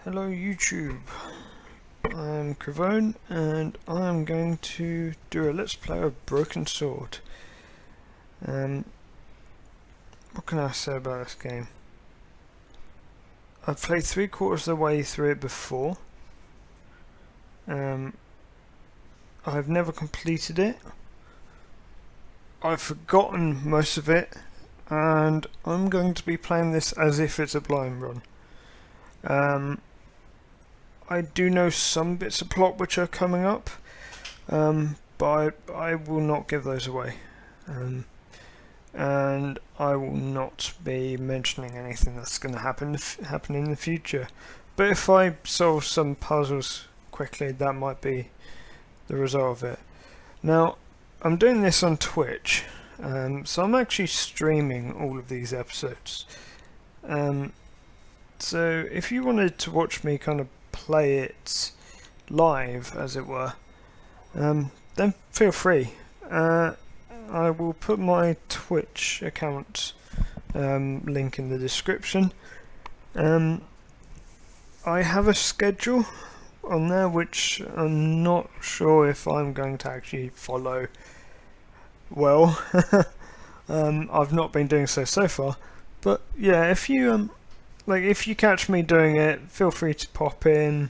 Hello YouTube, I'm Cravone and I'm going to do a Let's Play of Broken Sword. What can I say about this game? I've played 3/4 of the way through it before. I've never completed it. I've forgotten most of it and I'm going to be playing this as if it's a blind run. I do know some bits of plot which are coming up, but I will not give those away, and I will not be mentioning anything that's going to happen in the future. But if I solve some puzzles quickly, that might be the result of it. Now, I'm doing this on Twitch, so I'm actually streaming all of these episodes. So if you wanted to watch me kind of play it live, as it were, then feel free. I will put my Twitch account link in the description. I have a schedule on there which I'm not sure if I'm going to actually follow well. I've not been doing so far, but yeah, if you if you catch me doing it, feel free to pop in.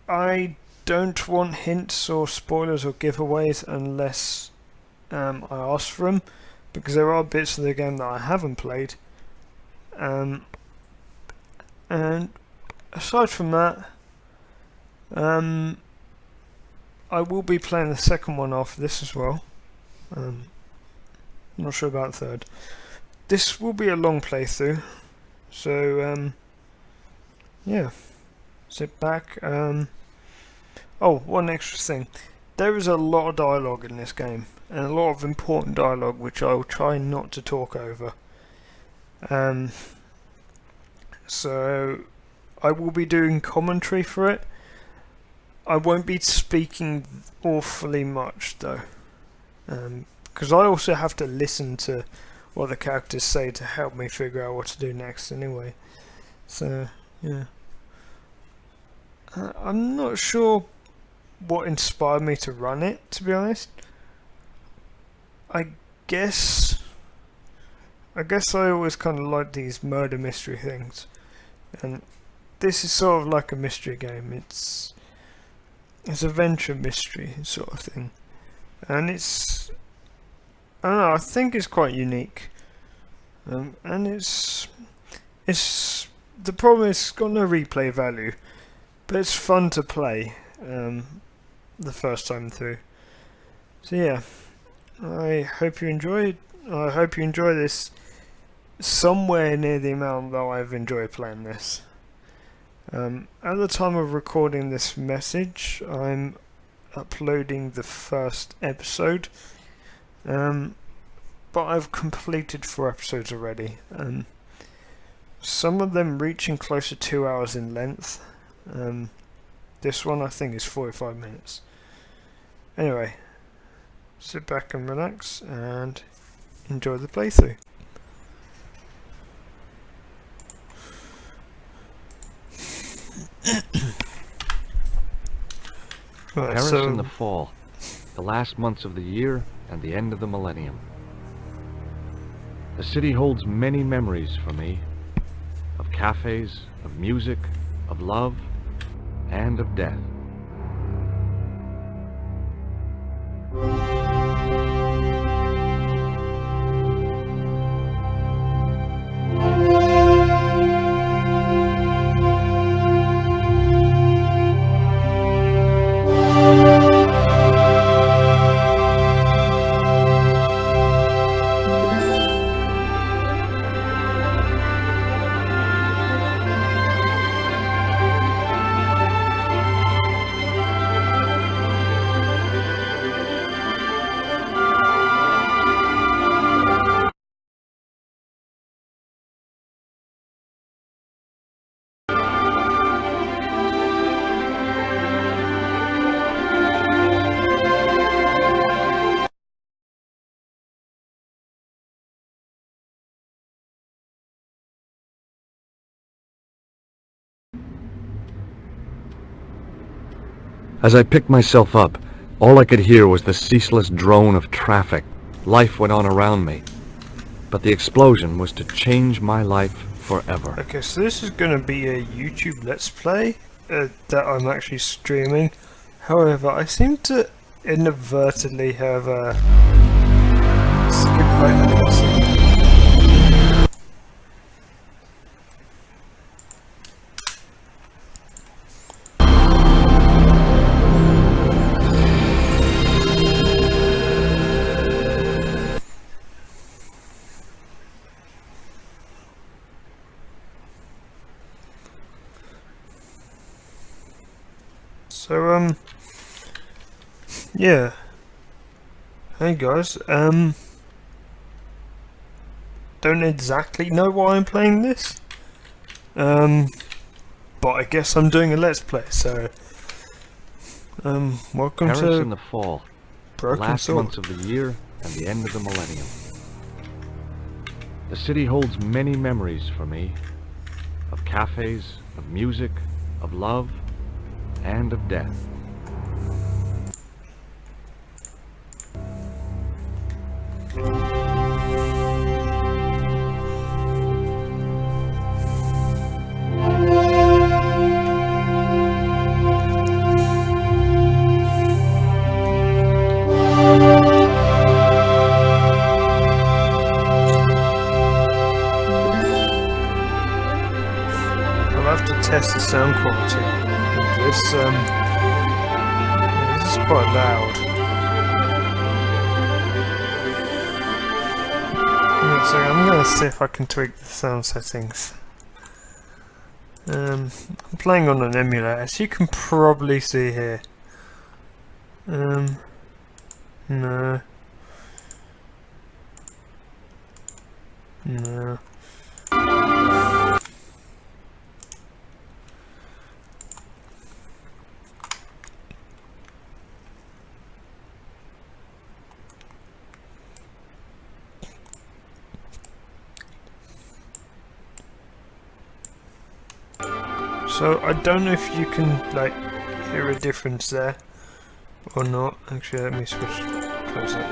I don't want hints or spoilers or giveaways unless I ask for them, because there are bits of the game that I haven't played. And aside from that, I will be playing the second one after this as well. Not sure about the third. This will be a long playthrough, so yeah, sit back. Oh, one extra thing. There is a lot of dialogue in this game, and a lot of important dialogue which I will try not to talk over. So I will be doing commentary for it. I won't be speaking awfully much though, because I also have to listen to what the characters say to help me figure out what to do next anyway. So yeah, I'm not sure what inspired me to run it, to be honest. I guess I always kind of like these murder mystery things, and this is sort of like a mystery game. It's adventure mystery sort of thing, and I don't know, I think it's quite unique, and it's the problem is it's got no replay value, but it's fun to play the first time through. So yeah, I hope you enjoy this somewhere near the amount that I've enjoyed playing this. At the time of recording this message, I'm uploading the first episode. But I've completed 4 episodes already, some of them reaching close to 2 hours in length. This one I think is 45 minutes. Anyway, sit back and relax and enjoy the playthrough. Paris in the fall, the last months of the year and the end of the millennium. The city holds many memories for me, of cafes, of music, of love, and of death. As I picked myself up, all I could hear was the ceaseless drone of traffic. Life went on around me, but the explosion was to change my life forever. Okay, so this is going to be a YouTube Let's Play that I'm actually streaming. However, I seem to inadvertently have skipped my cutscene. So, yeah. Hey guys, don't exactly know why I'm playing this. But I guess I'm doing a Let's Play, so, welcome Paris to in the fall, the Broken last Sword. months of the year and the end of the millennium. The city holds many memories for me, of cafes, of music, of love, and of death. I'll have to test the sound quality of this. This is quite loud. So I'm going to see if I can tweak the sound settings. I'm playing on an emulator, as you can probably see here. No. No. So I don't know if you can like hear a difference there or not. Actually, let me switch closer.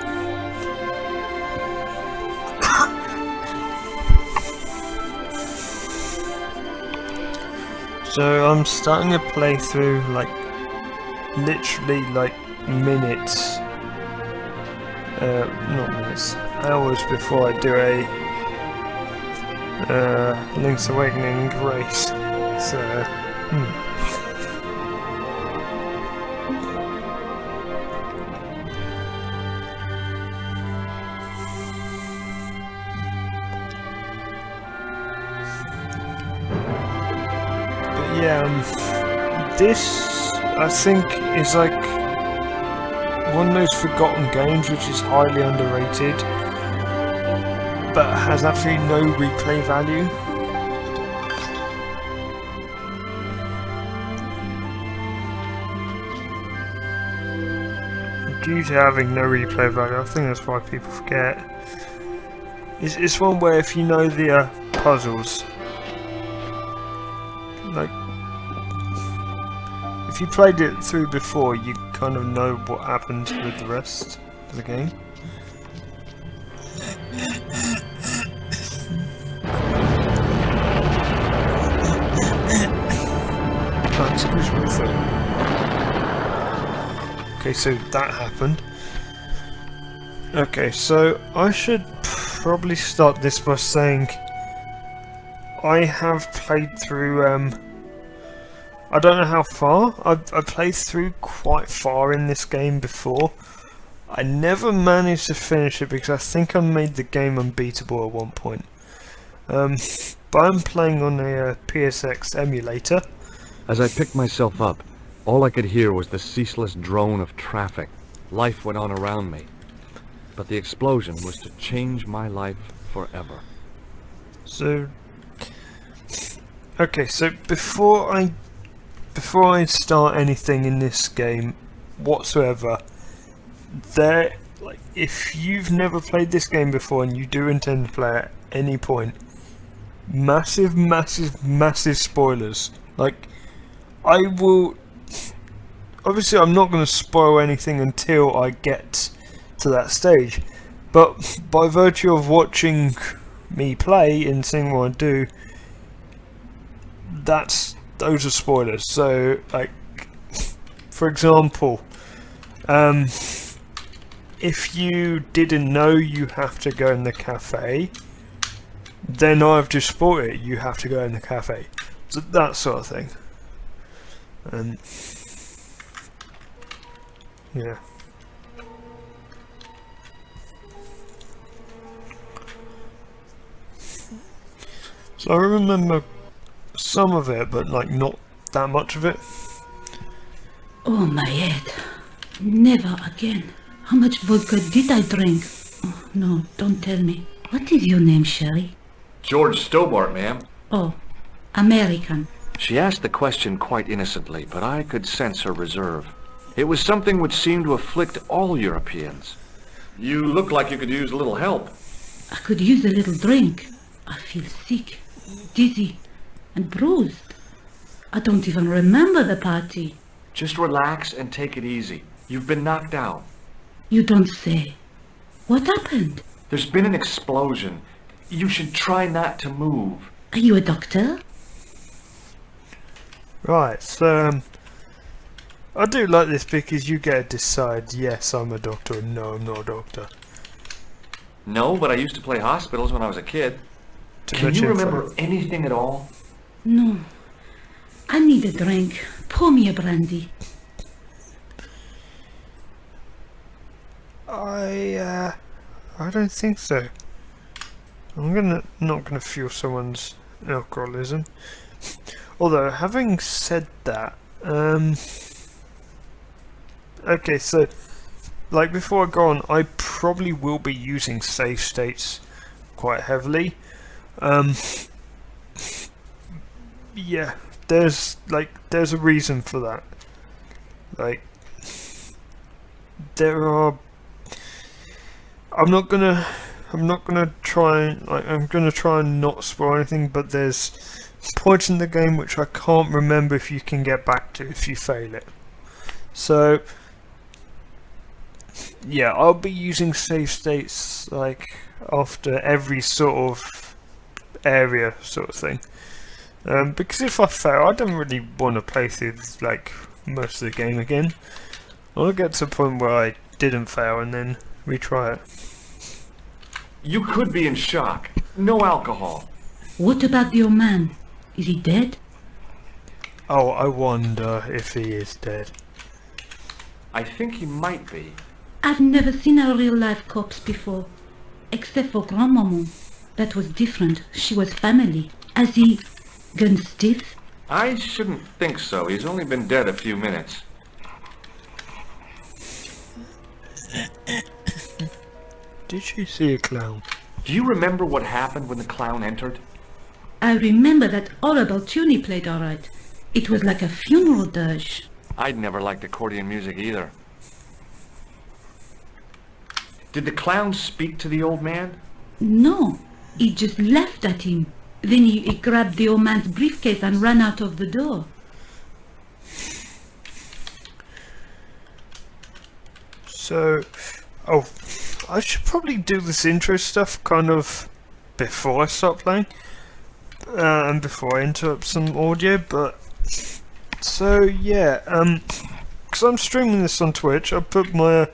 So I'm starting a playthrough like literally like minutes, not minutes, hours before I do a Link's Awakening race. So, But yeah, this I think is like one of those forgotten games which is highly underrated, but has absolutely no replay value. Due to having no replay value, I think that's why people forget. It's one where if you know the puzzles, like if you played it through before, you kind of know what happens with the rest of the game. Oh, excuse me, okay, so that happened. Okay, so I should probably start this by saying I have played through, I don't know how far. I've played through quite far in this game before. I never managed to finish it because I think I made the game unbeatable at one point. But I'm playing on a PSX emulator. As I picked myself up, all I could hear was the ceaseless drone of traffic. Life went on around me, but the explosion was to change my life forever. So, okay, so before I start anything in this game whatsoever, if you've never played this game before and you do intend to play at any point, massive, massive, massive spoilers. Like, obviously I'm not going to spoil anything until I get to that stage, but by virtue of watching me play and seeing what I do, those are spoilers. So, like, for example, if you didn't know you have to go in the cafe, then I've just spoiled it. You have to go in the cafe. So that sort of thing. Yeah. So I remember some of it, but like not that much of it. Oh, my head. Never again. How much vodka did I drink? Oh, no, don't tell me. What is your name, Sherry? George Stobart, ma'am. Oh, American. She asked the question quite innocently, but I could sense her reserve. It was something which seemed to afflict all Europeans. You look like you could use a little help. I could use a little drink. I feel sick, dizzy, and bruised. I don't even remember the party. Just relax and take it easy. You've been knocked out. You don't say. What happened? There's been an explosion. You should try not to move. Are you a doctor? Right, so I do like this because you get to decide, yes, I'm a doctor, or no, I'm not a doctor. No, but I used to play hospitals when I was a kid. Too Can much you info. remember anything at all? No. I need a drink. Pour me a brandy. I don't think so. Not gonna fuel someone's alcoholism. Although, having said that, okay, so like before I go on, I probably will be using save states quite heavily. Yeah, there's a reason for that. Like, there are. I'm gonna try and not spoil anything, but there's points in the game which I can't remember if you can get back to if you fail it. So yeah, I'll be using save states like after every sort of area sort of thing. Because if I fail, I don't really want to play through like most of the game again. I'll get to a point where I didn't fail and then retry it. You could be in shock. No alcohol. What about the old man? Is he dead? Oh, I wonder if he is dead. I think he might be. I've never seen a real-life corpse before. Except for Grandmaman. That was different. She was family. Has he gone stiff? I shouldn't think so. He's only been dead a few minutes. Did you see a clown? Do you remember what happened when the clown entered? I remember that all about tune he played all right. It was like a funeral dirge. I'd never liked accordion music either. Did the clown speak to the old man? No, he just laughed at him. Then he grabbed the old man's briefcase and ran out of the door. So, oh, I should probably do this intro stuff kind of before I start playing, and before I interrupt some audio, but, so yeah, because I'm streaming this on Twitch, I put my,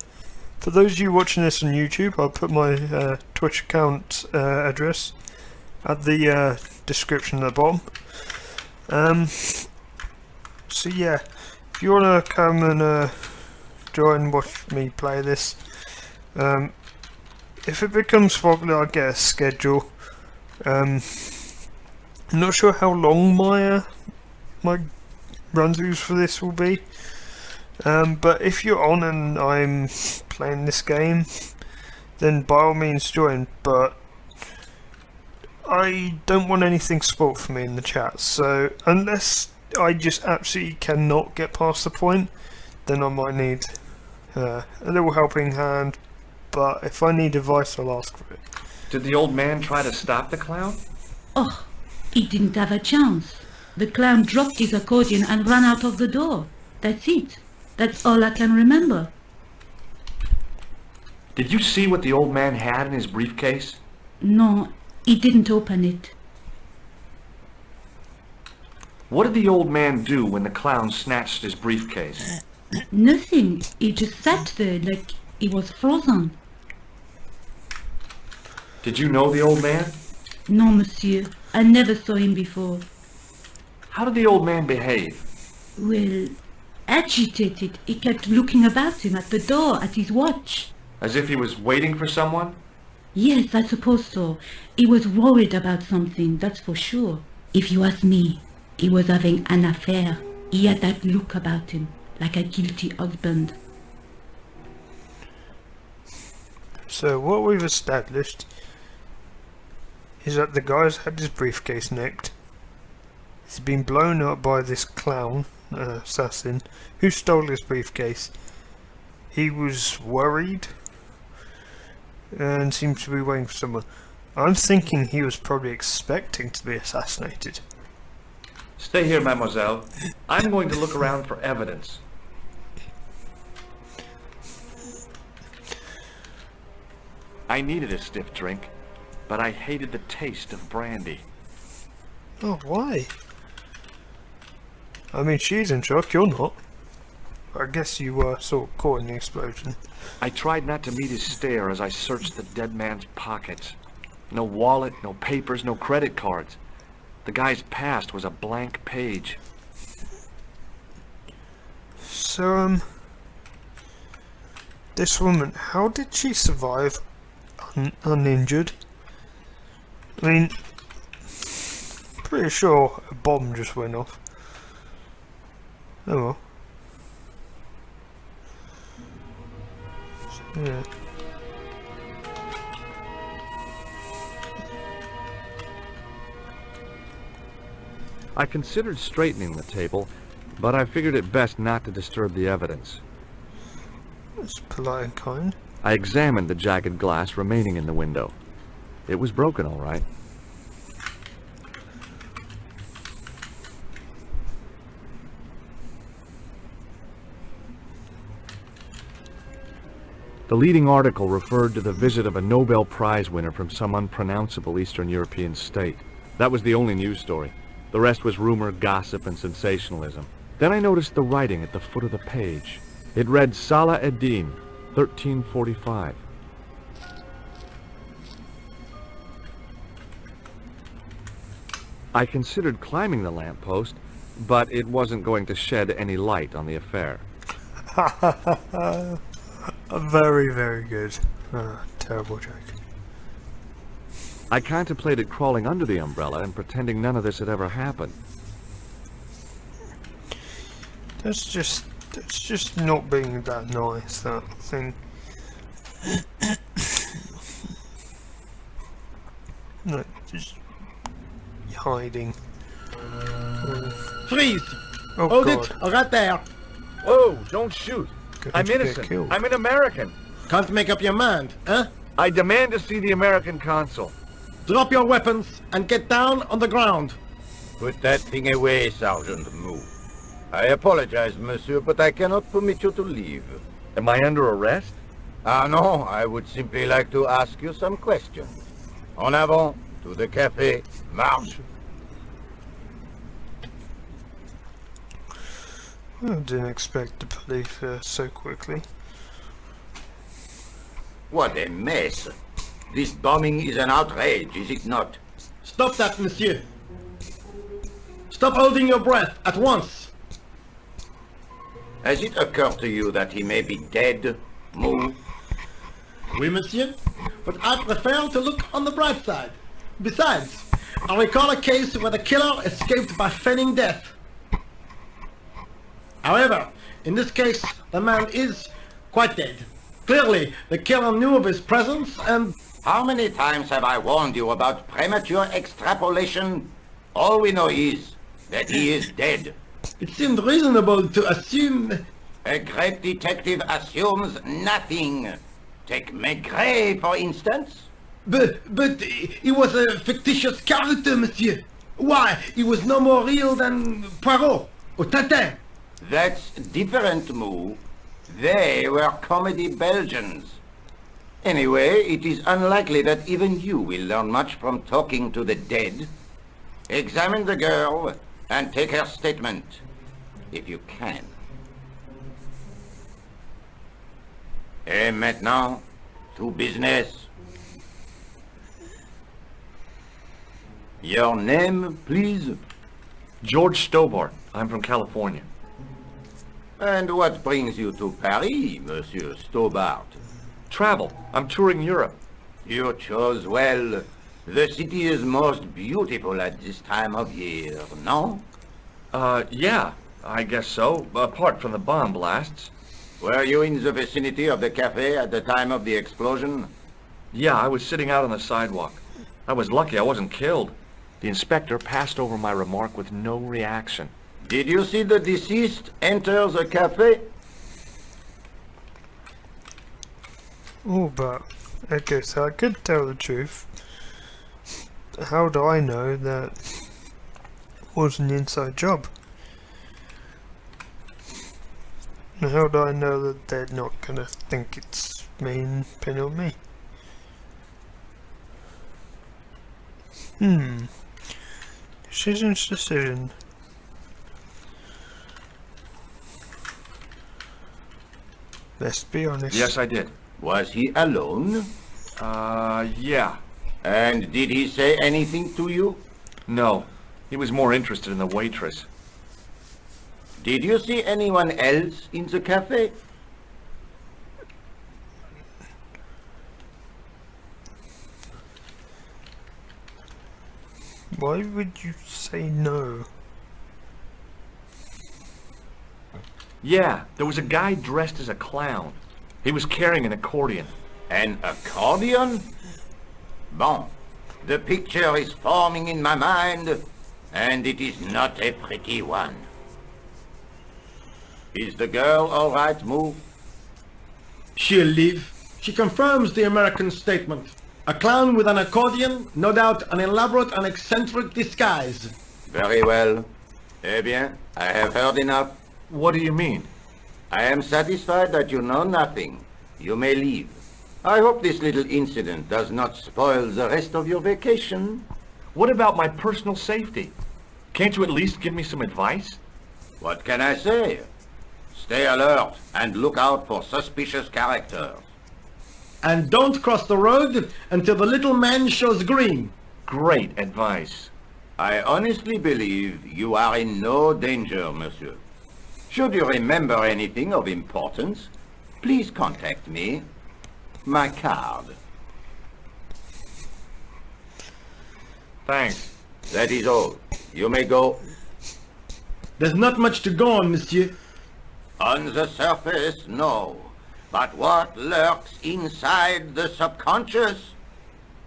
for those of you watching this on YouTube, I'll put my Twitch account address at the description at the bottom. So yeah, if you want to come and join and watch me play this, if it becomes popular, I'll get a schedule. I'm not sure how long my my run-throughs for this will be, but if you're on and I'm playing this game, then by all means join, but I don't want anything spoiled for me in the chat, so unless I just absolutely cannot get past the point, then I might need a little helping hand, but if I need advice, I'll ask for it. Did the old man try to stop the clown? Oh, he didn't have a chance. The clown dropped his accordion and ran out of the door. That's it. That's all I can remember. Did you see what the old man had in his briefcase? No, he didn't open it. What did the old man do when the clown snatched his briefcase? Nothing. He just sat there like he was frozen. Did you know the old man? No, monsieur. I never saw him before. How did the old man behave? Well, agitated. He kept looking about him at the door, at his watch. As if he was waiting for someone? Yes, I suppose so. He was worried about something, that's for sure. If you ask me, he was having an affair. He had that look about him, like a guilty husband. So what we've established is that the guy's had his briefcase nicked. He's been blown up by this clown assassin who stole his briefcase. He was worried and seemed to be waiting for someone. I'm thinking he was probably expecting to be assassinated. Stay here, mademoiselle. I'm going to look around for evidence. I needed a stiff drink, but I hated the taste of brandy. Oh, why? I mean, she's in shock, you're not. I guess you were sort of caught in the explosion. I tried not to meet his stare as I searched the dead man's pockets. No wallet, no papers, no credit cards. The guy's past was a blank page. So, this woman, how did she survive uninjured? I mean, pretty sure a bomb just went off. Oh well. Yeah. I considered straightening the table, but I figured it best not to disturb the evidence. That's polite and kind. I examined the jagged glass remaining in the window. It was broken, all right. The leading article referred to the visit of a Nobel Prize winner from some unpronounceable Eastern European state. That was the only news story. The rest was rumor, gossip, and sensationalism. Then I noticed the writing at the foot of the page. It read Salah Eddin, 1345. I considered climbing the lamppost, but it wasn't going to shed any light on the affair. Very, very good. Terrible joke. I contemplated crawling under the umbrella and pretending none of this had ever happened. That's just not being that nice, that thing. No, just hiding. Freeze! Oh, Hold God. it, right there. Whoa, don't shoot. Going I'm to get innocent. killed. I'm an American. Can't make up your mind, huh? I demand to see the American consul. Drop your weapons and get down on the ground. Put that thing away, Sergeant. Move. I apologize, monsieur, but I cannot permit you to leave. Am I under arrest? Ah, no, I would simply like to ask you some questions. En avant, to the café, marche. I didn't expect the police so quickly. What a mess. This bombing is an outrage, is it not? Stop that, monsieur. Stop holding your breath at once. Has it occurred to you that he may be dead? Move. Oui, monsieur, but I prefer to look on the bright side. Besides, I recall a case where the killer escaped by feigning death. However, in this case, the man is quite dead. Clearly, the killer knew of his presence and... How many times have I warned you about premature extrapolation? All we know is that he is dead. It seemed reasonable to assume... A great detective assumes nothing. Take Maigret, for instance. But he was a fictitious character, monsieur. Why, he was no more real than Poirot or Tintin. That's different, Moo. They were comedy Belgians. Anyway, it is unlikely that even you will learn much from talking to the dead. Examine the girl and take her statement, if you can. Et maintenant, to business. Your name, please? George Stobart. I'm from California. And what brings you to Paris, Monsieur Stobart? Travel. I'm touring Europe. You chose well. The city is most beautiful at this time of year, no? Yeah, I guess so, apart from the bomb blasts. Were you in the vicinity of the cafe at the time of the explosion? Yeah, I was sitting out on the sidewalk. I was lucky I wasn't killed. The inspector passed over my remark with no reaction. Did you see the deceased enter the cafe? Oh, but I guess I could tell the truth. How do I know that was an inside job? And how do I know that they're not gonna think it's me and pin on me? Decision. Let's be honest. Yes, I did. Was he alone? Yeah. And did he say anything to you? No. He was more interested in the waitress. Did you see anyone else in the cafe? Why would you say no? Yeah, there was a guy dressed as a clown. He was carrying an accordion. An accordion? Bon, the picture is forming in my mind, and it is not a pretty one. Is the girl all right, Moo? She'll leave. She confirms the American statement. A clown with an accordion, no doubt an elaborate and eccentric disguise. Very well. Eh bien, I have heard enough. What do you mean? I am satisfied that you know nothing. You may leave. I hope this little incident does not spoil the rest of your vacation. What about my personal safety? Can't you at least give me some advice? What can I say? Stay alert and look out for suspicious characters. And don't cross the road until the little man shows green. Great advice. I honestly believe you are in no danger, monsieur. Should you remember anything of importance, please contact me. My card. Thanks. That is all. You may go. There's not much to go on, monsieur. On the surface, no. But what lurks inside the subconscious?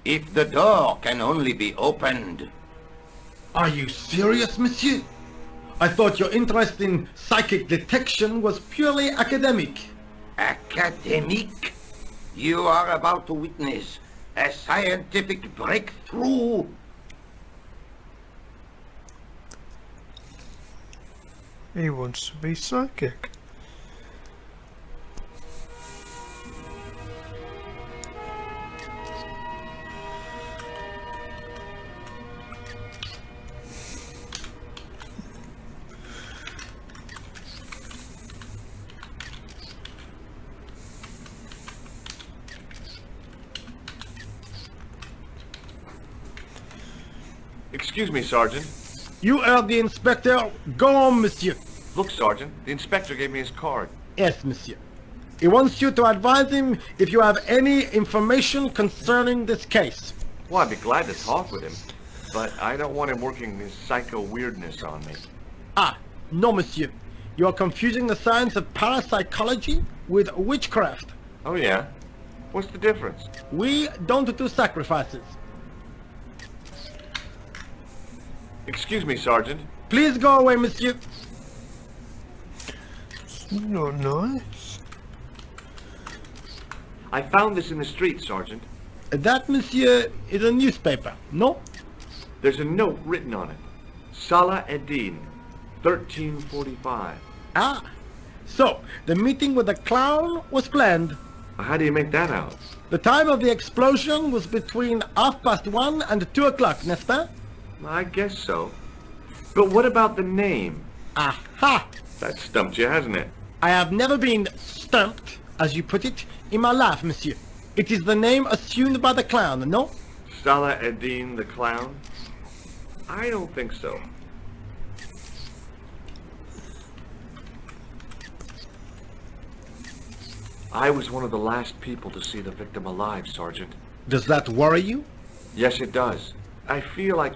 If the door can only be opened. Are you serious, monsieur? I thought your interest in psychic detection was purely academic. Academic? You are about to witness a scientific breakthrough. He wants to be psychic. Excuse me, Sergeant. You heard the inspector. Go on, monsieur. Look, Sergeant, the inspector gave me his card. Yes, monsieur. He wants you to advise him if you have any information concerning this case. Well, I'd be glad to talk with him, but I don't want him working his psycho weirdness on me. Ah, no, monsieur. You are confusing the science of parapsychology with witchcraft. Oh, yeah? What's the difference? We don't do sacrifices. Excuse me, Sergeant. Please go away, monsieur. Not nice. I found this in the street, Sergeant. That, monsieur, is a newspaper, no? There's a note written on it. Salah Eddin, 1345. Ah, so the meeting with the clown was planned. How do you make that out? The time of the explosion was between 1:30 and 2 o'clock, n'est-ce pas? I guess so. But what about the name? Aha! That stumped you, hasn't it? I have never been stumped, as you put it, in my life, monsieur. It is the name assumed by the clown, no? Salah Eddin the Clown? I don't think so. I was one of the last people to see the victim alive, Sergeant. Does that worry you? Yes, it does. I feel I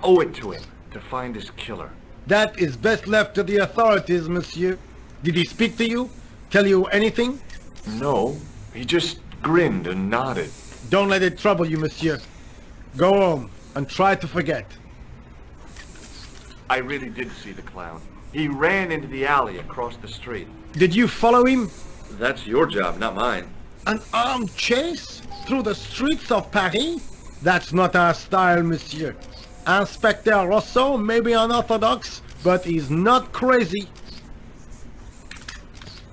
owe it to him to find his killer. That is best left to the authorities, monsieur. Did he speak to you? Tell you anything? No, he just grinned and nodded. Don't let it trouble you, monsieur. Go home and try to forget. I really did see the clown. He ran into the alley across the street. Did you follow him? That's your job, not mine. An armed chase through the streets of Paris? That's not our style, monsieur. Inspector Rosso may be unorthodox, but he's not crazy.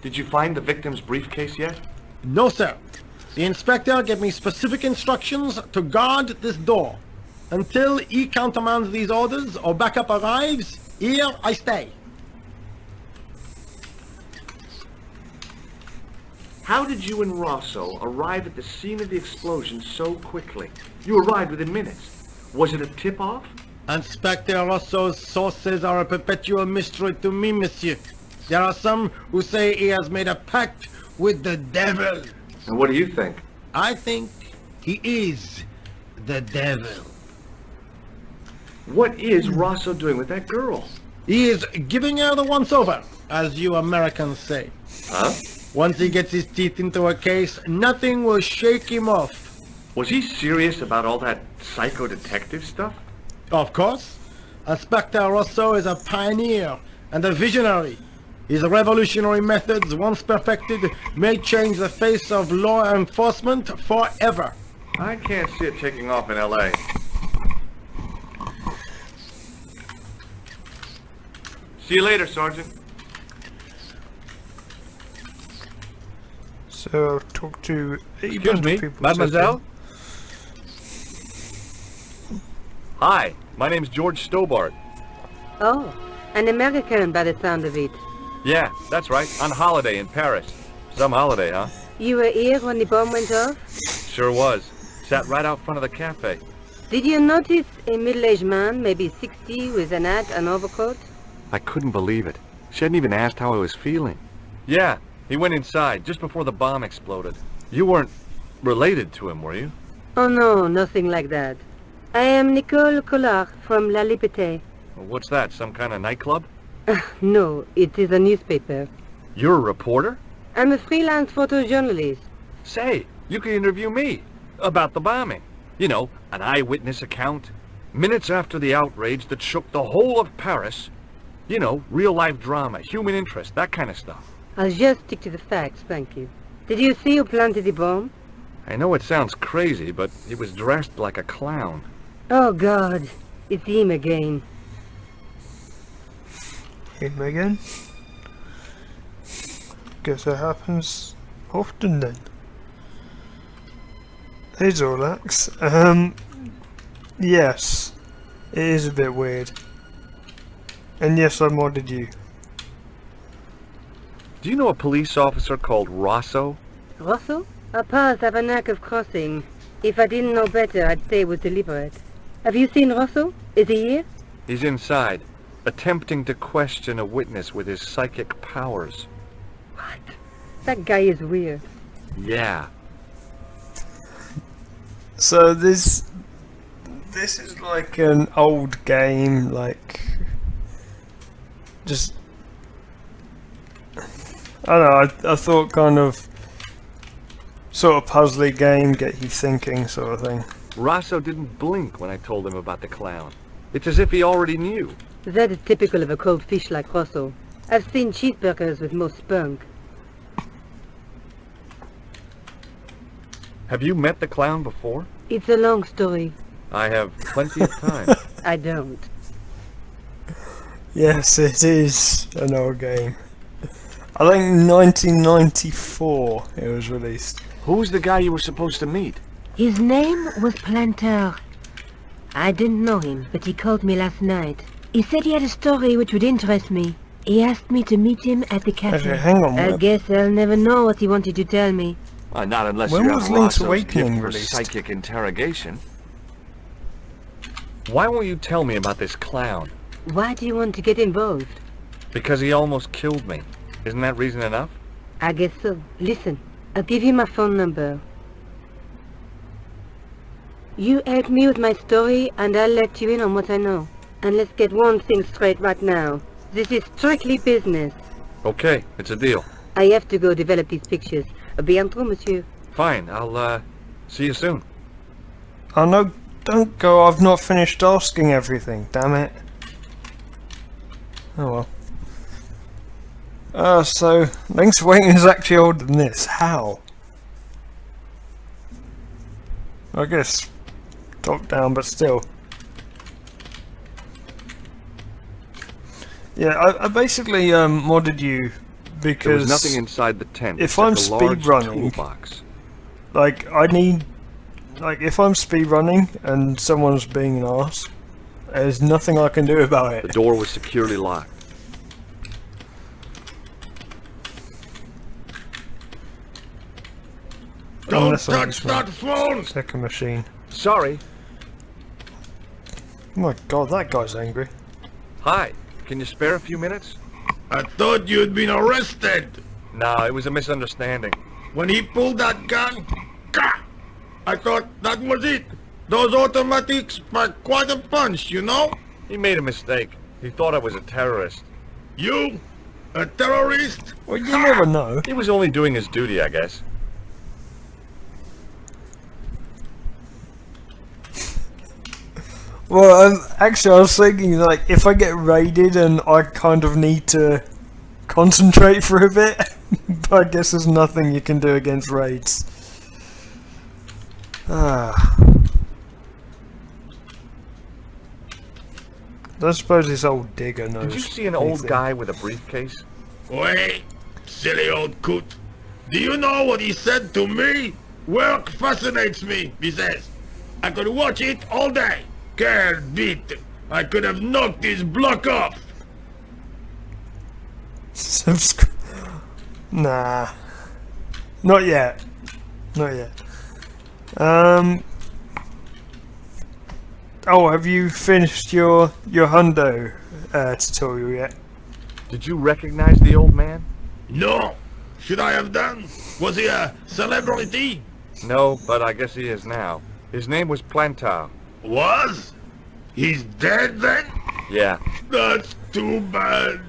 Did you find the victim's briefcase yet? No, sir. The inspector gave me specific instructions to guard this door. Until he countermands these orders or backup arrives, here I stay. How did you and Rosso arrive at the scene of the explosion so quickly? You arrived within minutes. Was it a tip-off? Inspector Rosso's sources are a perpetual mystery to me, monsieur. There are some who say he has made a pact with the devil. And what do you think? I think he is the devil. What is Rosso doing with that girl? He is giving her the once-over, as you Americans say. Huh? Once he gets his teeth into a case, nothing will shake him off. Was he serious about all that psycho-detective stuff? Of course. Inspector Rosso is a pioneer and a visionary. His revolutionary methods, once perfected, may change the face of law enforcement forever. I can't see it taking off in L.A. See you later, Sergeant. So I'll talk to a Excuse bunch me, of people. mademoiselle? Hi, my name's George Stobart. Oh, an American by the sound of it. Yeah, that's right, on holiday in Paris. Some holiday, huh? You were here when the bomb went off? Sure was. Sat right out front of the cafe. Did you notice a middle-aged man, maybe 60, with an hat and overcoat? I couldn't believe it. She hadn't even asked how I was feeling. Yeah, he went inside just before the bomb exploded. You weren't related to him, were you? Oh no, nothing like that. I am Nicole Collard from La Liberté. What's that, some kind of nightclub? No, it is a newspaper. You're a reporter? I'm a freelance photojournalist. Say, you can interview me about the bombing. You know, an eyewitness account. Minutes after the outrage that shook the whole of Paris. You know, real-life drama, human interest, that kind of stuff. I'll just stick to the facts, thank you. Did you see who planted the bomb? I know it sounds crazy, but he was dressed like a clown. Oh God, it's him again. Him again? Guess that happens often then. Hey Zorlax. Yes. It is a bit weird. And yes, I modded you. Do you know a police officer called Rosso? Rosso? Our paths have a knack of crossing. If I didn't know better, I'd say it was deliberate. Have you seen Rosso? Is he here? He's inside, attempting to question a witness with his psychic powers. What? That guy is weird. Yeah. So this is like an old game, like just I don't know. I thought kind of sort of puzzly game, get you thinking, sort of thing. Rosso didn't blink when I told him about the clown. It's as if he already knew. That is typical of a cold fish like Rosso. I've seen cheeseburgers with more spunk. Have you met the clown before? It's a long story. I have plenty of time. I don't. Yes, it is an old game. I think 1994 it was released. Who was the guy you were supposed to meet? His name was Planter. I didn't know him, but he called me last night. He said he had a story which would interest me. He asked me to meet him at the cafe. Okay, hang on. I guess I'll never know what he wanted to tell me. Not unless When you was have Link's Rosso's Awakening gift for released? psychic interrogation. Why won't you tell me about this clown? Why do you want to get involved? Because he almost killed me. Isn't that reason enough? I guess so. Listen, I'll give you my phone number. You help me with my story and I'll let you in on what I know. And let's get one thing straight right now. This is strictly business. Okay, it's a deal. I have to go develop these pictures. À bientôt, monsieur. Fine, I'll, see you soon. Oh no, don't go, I've not finished asking everything, damn it. Oh well. So, Link's Awakening is actually older than this. How? I guess top down, but still. Yeah, I basically modded you There because was nothing inside the tent. if except I'm a large speedrunning- toolbox. like I need, like if I'm speedrunning and someone's being an arse, there's nothing I can do about The it. door was securely locked. Don't Unless I touch use my that phone! second machine. Sorry. Oh my god, that guy's angry. Hi. Can you spare a few minutes? I thought you'd been arrested. No, it was a misunderstanding. When he pulled that gun, gah! I thought that was it. Those automatics pack quite a punch, you know? He made a mistake. He thought I was a terrorist. You? A terrorist? Well, you never know. He was only doing his duty, I guess. Well, actually, I was thinking, like, if I get raided and I kind of need to concentrate for a bit, but I guess there's nothing you can do against raids. Ah. I suppose this old digger knows. Did you see an old anything. guy with a briefcase? Wait, silly old coot. Do you know what he said to me? Work fascinates me, he says. I could watch it all day. Can't beat. I could have knocked his block off. Nah. Not yet. Not yet. Oh, have you finished your hundo tutorial yet? Did you recognize the old man? No. Should I have done? Was he a celebrity? No, but I guess he is now. His name was Plantar. Was? He's dead then? Yeah. That's too bad.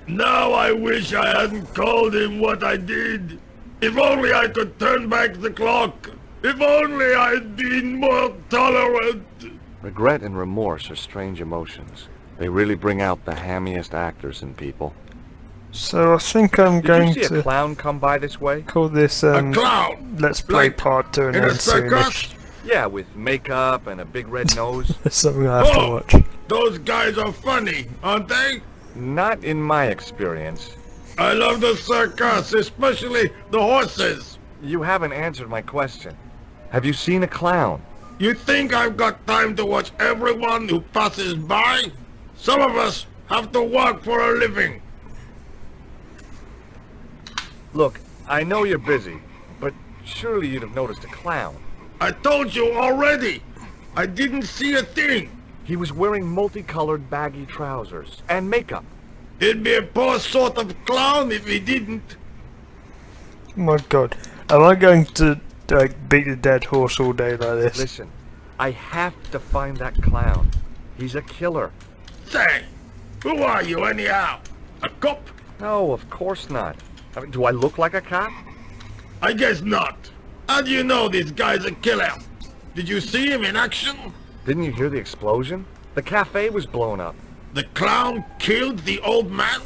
Now I wish I hadn't called him what I did. If only I could turn back the clock. If only I'd been more tolerant. Regret and remorse are strange emotions. They really bring out the hammiest actors in people. So I think I'm Did going you see a to clown come by this way? call this A clown? Let's Play Like Part 2 and in a then soon. circus? Yeah, with makeup and a big red nose. It's something I have to Oh. watch. Those guys are funny, aren't they? Not in my experience. I love the circus, especially the horses. You haven't answered my question. Have you seen a clown? You think I've got time to watch everyone who passes by? Some of us have to work for a living. Look, I know you're busy, but surely you'd have noticed a clown. I told you already. I didn't see a thing. He was wearing multicolored baggy trousers and makeup. He'd be a poor sort of clown if he didn't. My god. Am I going to beat a dead horse all day like this? Listen, I have to find that clown. He's a killer. Say, who are you anyhow? A cop? No, of course not. I mean, do I look like a cop? I guess not. How do you know this guy's a killer? Did you see him in action? Didn't you hear the explosion? The cafe was blown up. The clown killed the old man?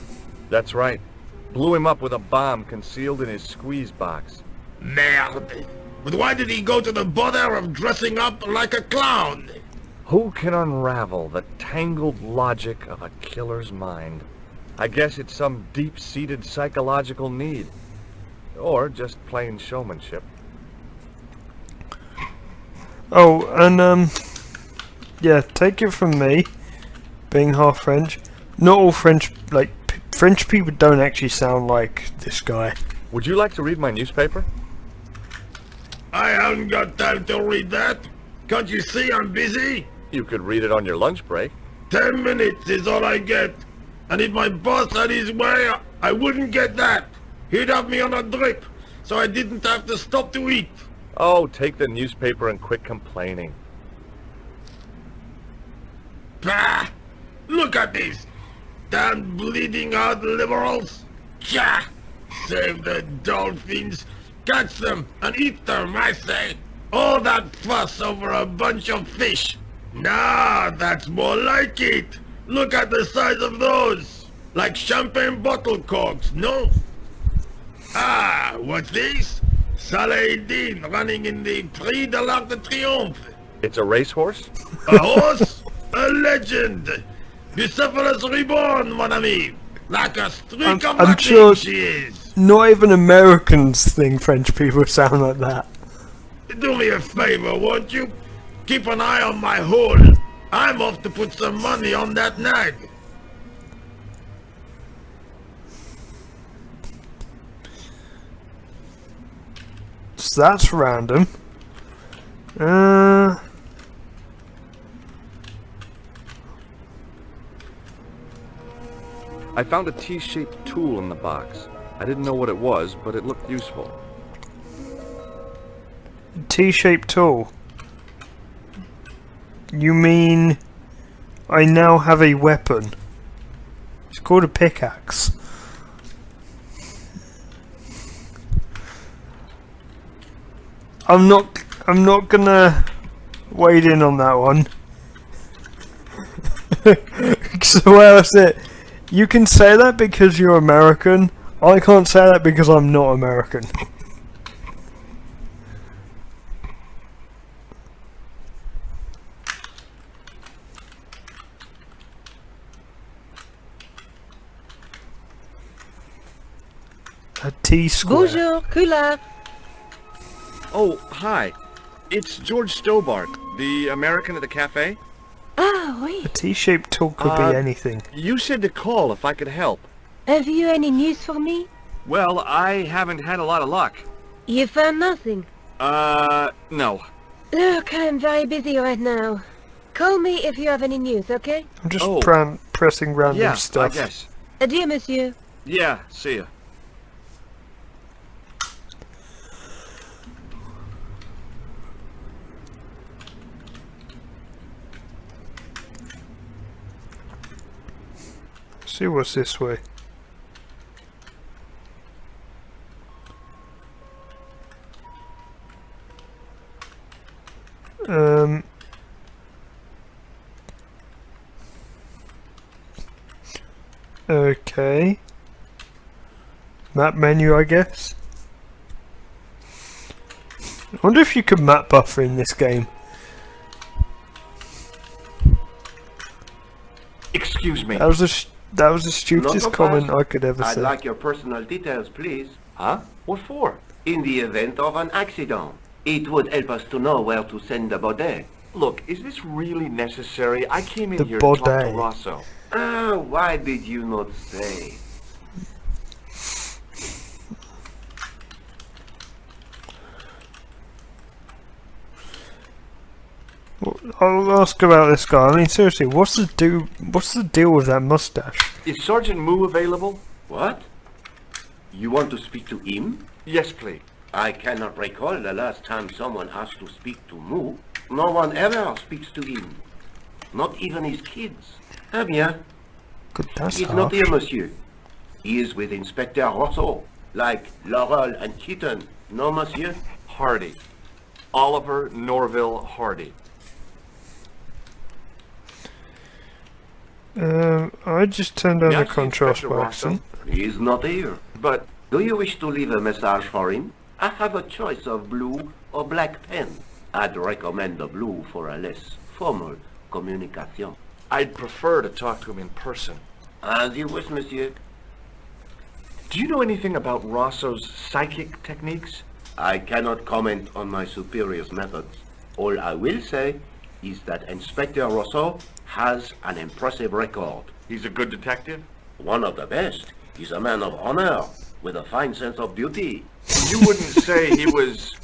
That's right. Blew him up with a bomb concealed in his squeeze box. Merde. But why did he go to the bother of dressing up like a clown? Who can unravel the tangled logic of a killer's mind? I guess it's some deep-seated psychological need. Or just plain showmanship. Oh, and yeah, take it from me, being half French. Not all French, like, French people don't actually sound like this guy. Would you like to read my newspaper? I haven't got time to read that. Can't you see I'm busy? You could read it on your lunch break. 10 minutes is all I get. And if my boss had his way, I wouldn't get that. He'd have me on a drip, so I didn't have to stop to eat. Oh, take the newspaper and quit complaining. Bah! Look at this. Damn bleeding out liberals. Tcha! Save the dolphins. Catch them and eat them, I say. All that fuss over a bunch of fish. Nah, that's more like it. Look at the size of those. Like champagne bottle corks, no? Ah, what's this? Saladin running in the Prix de l'Arc de Triomphe. It's a racehorse? A horse? A legend. Bucephalus reborn, mon ami. Like a streak of I'm lightning sure she is. not even Americans think French people sound like that. Do me a favor, won't you? Keep an eye on my hole. I'm off to put some money on that nag. So that's random. I found a T-shaped tool in the box. I didn't know what it was, but it looked useful. T-shaped tool. You mean I now have a weapon? It's called a pickaxe. I'm not gonna wade in on that one. So else it? You can say that because you're American. I can't say that because I'm not American. A T-square. Bonjour, Kula. Oh, hi. It's George Stobart, the American at the cafe. Ah, oui. A T-shaped tool could be anything. You said to call if I could help. Have you any news for me? Well, I haven't had a lot of luck. You found nothing? No. Look, I'm very busy right now. Call me if you have any news, okay? I'm just Oh. pressing random Yeah, stuff. I guess. Adieu, monsieur. Yeah, see ya. See what's this way. Okay. Map menu, I guess. I wonder if you could map buffer in this game. Excuse me. That was the stupidest Not so comment fast. I could ever I'd say. like your personal details, please. Huh? What for? In the event of an accident. It would help us to know where to send the baudet. Look, is this really necessary? I came in The here to talk to baudet. Rosso. Ah, why did you not say? I'll ask about this guy. I mean, seriously, what's the deal with that mustache? Is Sergeant Moo available? What? You want to speak to him? Yes, please. I cannot recall the last time someone asked to speak to Moo. No one ever speaks to him. Not even his kids. Ah bien. Good, that's He's not harsh. here, monsieur. He is with Inspector Rosso. Like Laurel and Keaton. No, monsieur? Hardy. Oliver Norville Hardy. I just turned down the Yes, contrast Inspector by Rosso. accident. He is not here. But Do you wish to leave a message for him? I have a choice of blue or black pen. I'd recommend the blue for a less formal communication. I'd prefer to talk to him in person. As you wish, monsieur. Do you know anything about Rosso's psychic techniques? I cannot comment on my superior's methods. All I will say is that Inspector Rosso has an impressive record. He's a good detective? One of the best. He's a man of honor, with a fine sense of duty. You wouldn't say he was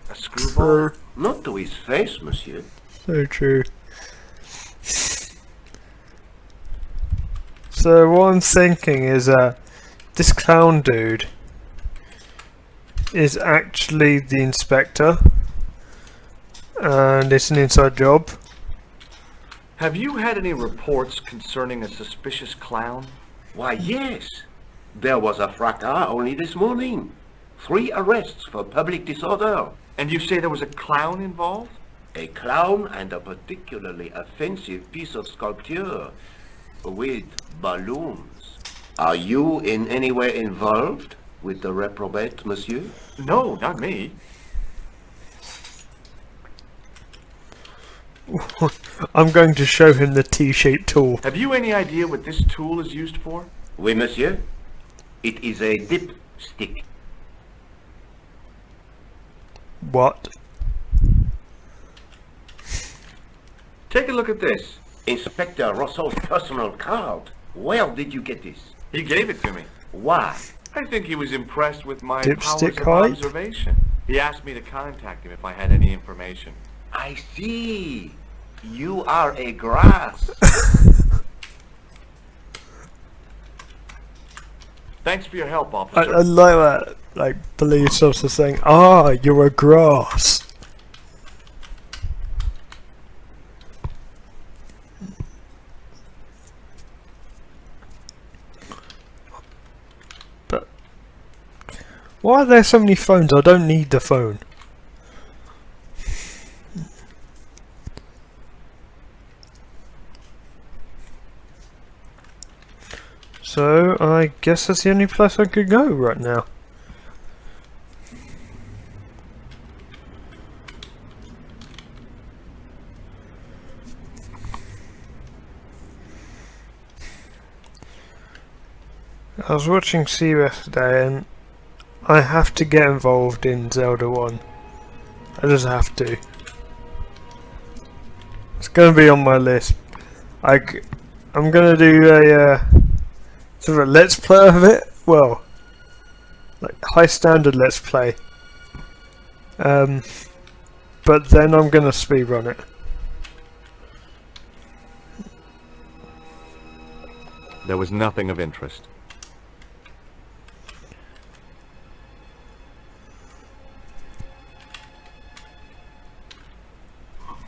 a screwball? Not to his face, monsieur. So true. So what I'm thinking is this clown dude is actually the inspector, and it's an inside job. Have you had any reports concerning a suspicious clown? Why, yes. There was a fracas only this morning. 3 arrests for public disorder. And you say there was a clown involved? A clown and a particularly offensive piece of sculpture with balloons. Are you in any way involved with the reprobate, monsieur? No, not me. I'm going to show him the T-shaped tool. Have you any idea what this tool is used for? Oui, monsieur. It is a dipstick. What? Take a look at this. Inspector Rosso's personal card. Where did you get this? He gave it to me. Why? I think he was impressed with my Dipstick powers of height? observation. He asked me to contact him if I had any information. I see. You are a grass. Thanks for your help, I officer. like that, like, police officer saying, "Ah, you're a grass." But why are there so many phones? I don't need the phone. So, I guess that's the only place I could go right now. I was watching CBS today and I have to get involved in Zelda 1. I just have to. It's going to be on my list. I'm going to do a sort of a let's play of it. Well, like high standard let's play. But then I'm going to speedrun it. There was nothing of interest.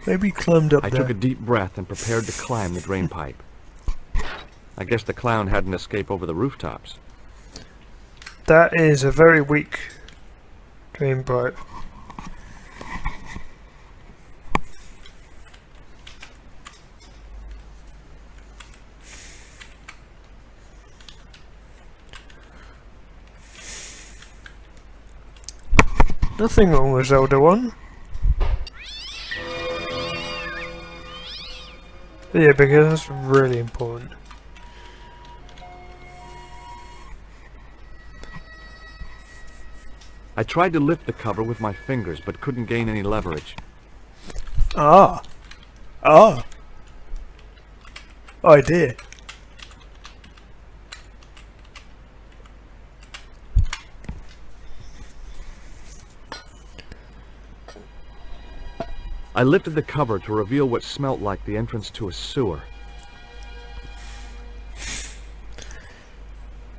Maybe he climbed up I there. took a deep breath and prepared to climb the drain pipe. I guess the clown had an escape over the rooftops. That is a very weak drain pipe. Nothing wrong with Zelda 1. Yeah, because that's really important. I tried to lift the cover with my fingers, but couldn't gain any leverage. Ah. Ah. I did. I lifted the cover to reveal what smelt like the entrance to a sewer.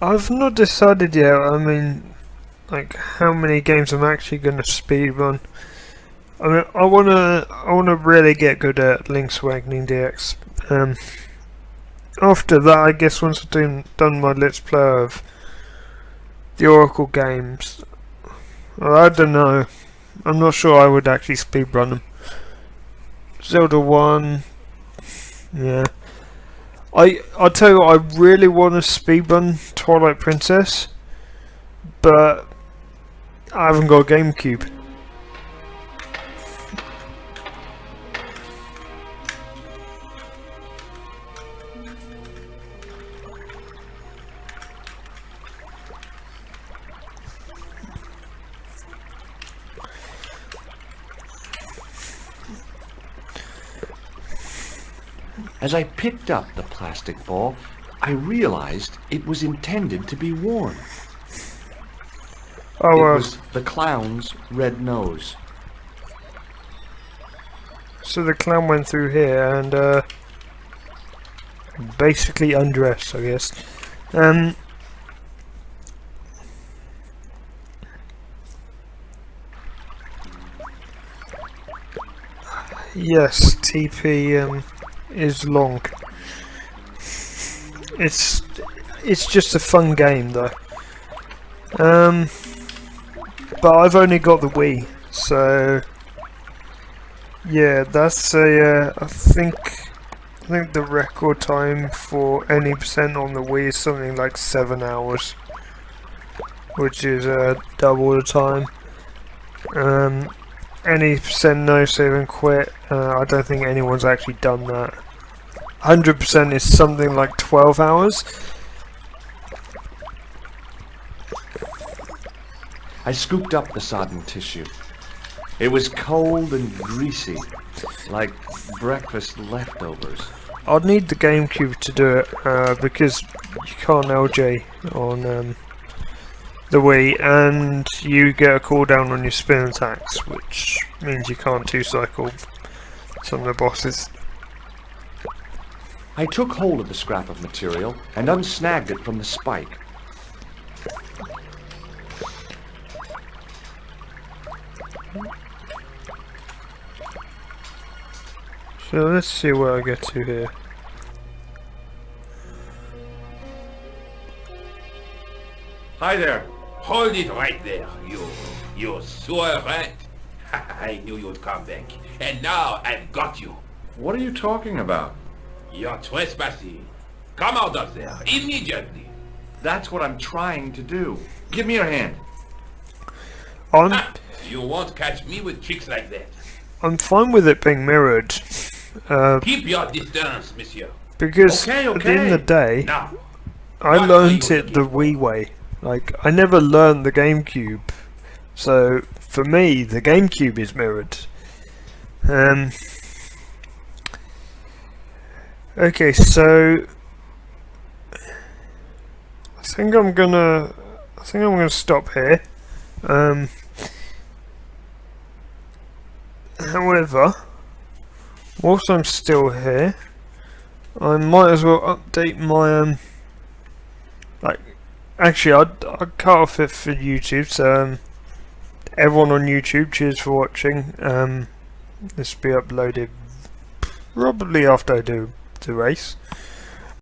I've not decided yet. I mean, like how many games I'm actually going to speedrun. I mean, I wanna really get good at Link's Awakening DX. After that, I guess once I've done my let's play of the Oracle games, well, I don't know. I'm not sure I would actually speedrun them. Zelda 1, yeah. I'll tell you what, I really want to speedrun Twilight Princess, but I haven't got a GameCube. As I picked up the plastic ball, I realized it was intended to be worn. Oh, It was the clown's red nose. so the clown went through here and basically undressed, I guess. Yes, TP is long. It's just a fun game though. But I've only got the Wii, so yeah, that's a I think the record time for any percent on the Wii is something like 7 hours, which is double the time. Any percent no save and quit, I don't think anyone's actually done that. 100% is something like 12 hours. I scooped up the sodden tissue. It was cold and greasy, like breakfast leftovers. I'd need the GameCube to do it, because you can't LJ on the Wii, and you get a cooldown on your spin attacks, which means you can't two-cycle some of the bosses. I took hold of the scrap of material and unsnagged it from the spike. So let's see where I get to here. Hi there. Hold it right there, you sewer rat. I knew you'd come back. And now I've got you. What are you talking about? You're trespassing. Come out of there, immediately. That's what I'm trying to do. Give me your hand. You won't catch me with tricks like that. I'm fine with it being mirrored. Keep your distance, monsieur. Because Okay. at the end of the day, Now, I what learnt are you it the Wii way. Like, I never learned the GameCube. So, for me, the GameCube is mirrored. Okay, so I think I'm gonna stop here. However, whilst I'm still here, I might as well update my actually I'd cut off it for YouTube, so everyone on YouTube, cheers for watching. This will be uploaded probably after I do the race.